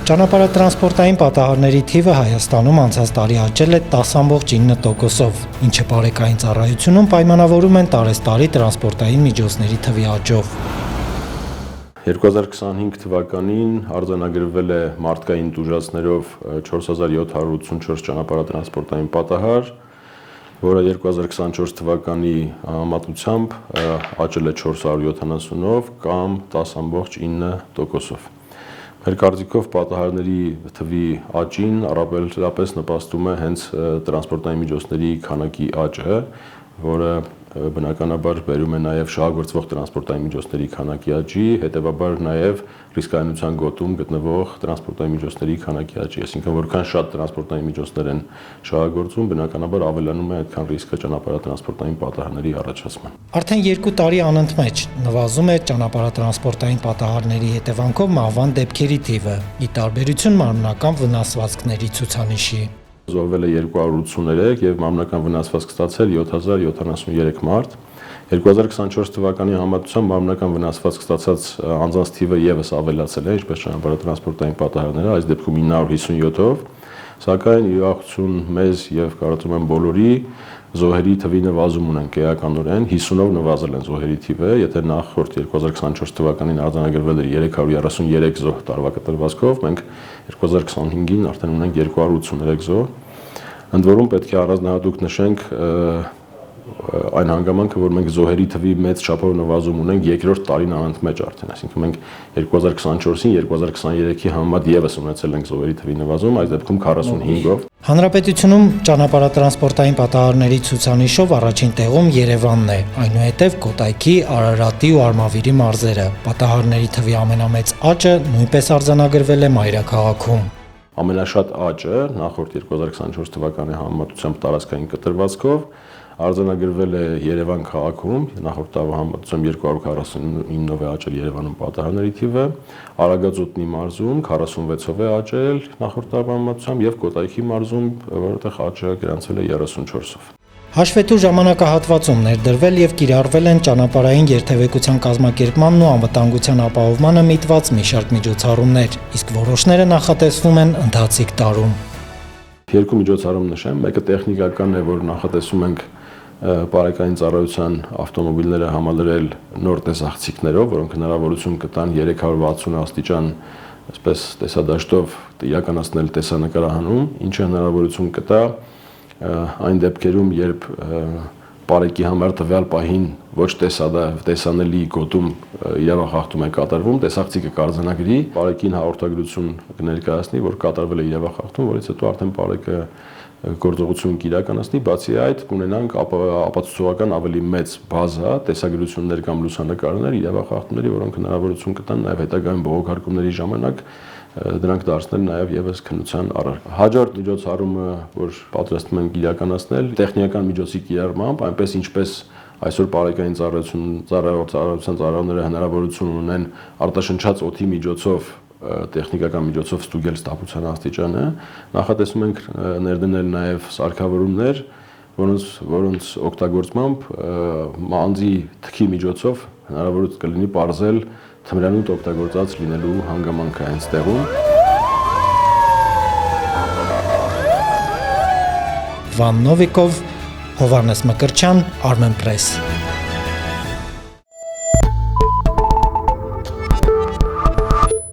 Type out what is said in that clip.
Ճանապարհատրանսպորտային պատահարների թիվը Հայաստանում անցած տարի աճել է 10.9%-ով, ինչը բարեկային ծառայությունում պայմանավորում են տարեցտարի տրանսպորտային միջոցների թվի աճով։ 2025 թվականին արձանագրվել է մարդկային տուժածներով 4784 ճանապարհատրանսպորտային պատահար, որը 2024 թվականի համեմատությամբ աճել է 470-ով կամ 10.9%-ով։ Մեր կարծիքով պատահարների թվի աճին առավելապես նպաստում է հենց տրանսպորտային միջոցների քանակի աճը, որը բնականաբար բերում է նաև շահագործվող տրանսպորտային միջոցների քանակի աճի, հետևաբար նաև ռիսկայնության գոտում գտնվող տրանսպորտային միջոցների քանակի աճի, այսինքն որքան շատ տրանսպորտային միջոցներ են շահագործվում, բնականաբար ավելանում է այդքան ռիսկը ճանապարհատրանսպորտային պատահարների առաջացման։ Արդեն 2 տարի անընդմեջ նվազում է ճանապարհատրանսպորտային պատահարների հետևանքով մահվան դեպքերի թիվը, ի տարբերություն մարմնական վնասվածքների ցուցանիշի։ Զոհվել է 283 եւ մարմնական վնասվածք ստացել 7073 մարդ։ 2024 թվականի համեմատությամբ մարմնական վնասվածք ստացած անձանց թիվը եւս ավելացել է, ինչպես ճանապարհատրանսպորտային պատահարները, այս դեպքում 957-ով, սակայն իրողություն մեզ եւ կարծում եմ բոլորի զոհերի թվի նվազում ունենք էականորեն, 50-ով նվազել են զոհերի թիվը, եթե նախորդ 2024 թվականին արձանագրվել էր 333 զոհ տարվա կտրվածքով, մենք 2025-ին արդեն ունենք 283 զոհ։ Ընդ որում պետք է առանձնահատուկ նշենք այն հանգամանքը, որ մենք զոհերի թվի մեծ չափով նվազում ունենք երկրորդ տարին անընդմեջ արդեն, այսինքն մենք 2024-ին 2023-ի համեմատ եւս ունեցել ենք զոհերի թվի նվազում, այս դեպքում 45-ով։ Հանրապետությունում ճանապարհատրանսպորտային պատահարների ցուցանիշով առաջին տեղում Երևանն է, այնուհետև Կոտայքի, Արարատի ու Արմավիրի մարզերը։ Պատահարների թվի ամենամեծ աճը նույնպես արձանագրվել է Մայրաքաղաքում։ Ամենաշատ աճը նախորդ 2024 թվականի համեմատությամբ տարածքային կտրվածքով արձանագրվել է Երևան քաղաքում, նախորդ տարվա համեմատությամբ 249-ով է աճել Երևանում պատահարների թիվը, Արագածոտնի մարզում 46-ով է աճել նախորդ տարվա համեմատությամբ եւ Կոտայքի մարզում, որտեղ աճը գրանցվել է 34-ով։ Հաշվետու ժամանակահատվածում ներդրվել եւ կիրառվել են ճանապարհային երթևեկության կազմակերպմանն ու անվտանգության ապահովմանը միտված մի շարք միջոցառումներ, իսկ որոշները նախատեսվում են ընթացիկ տարում։ Երկու միջոցառում նշեմ, մեկը տեխնիկական է, որ նախատեսում ենք բարեկային ծառայության ավտոմոբիլները համալրել նոր տեսախցիկներով, որոնք հնարավորություն կտան 360 աստիճան այսպես տեսադաշտով իրականացնել տեսանկարահանում, ինչը հնարավորություն կտա այն դեպքերում, երբ բարեկի համար տվյալ պահին ոչ տեսանելի գոտում իրավախախտում է կատարվում, տեսախցիկը կարձանագրի, բարեկին հաղորդագրություն կներկայացնի, որ կատարվել է իրավախախտում, որից հետո արդեն բարեկը գործողություն կիրականացնի, բացի այդ կունենանք ապացուցողական ավելի մեծ բազա տեսագրություններ կամ լուսանկարներ իրավախախտումների, որոնք հնարավորություն կտան նաև հետագայում բողոքարկումների ժամանակ դրանք դարձնել նաև եւս քննության առարկա։ Հաջորդ միջոցառումը, որ պատրաստում ենք իրականացնել, տեխնիկական միջոցի կիրառմամբ, այնպես ինչպես այսօր բարեկային ծառայության ծառայողները հնարավորություն ունեն արտաշնչած օդի միջոցով տեխնիկական միջոցով ստուգել ստապության աստիճանը, նախատեսում ենք ներդնել նաև սարքավորումներ, որոնց օգտագործմամբ անձի թքի միջոցով հնարավոր կլինի պարզել թմրանյութ օգտագործած լինելու հանգամանքը հենց տեղում։ Վան Նովիկով, Հովհաննես Մկրտչյան, Armenpress։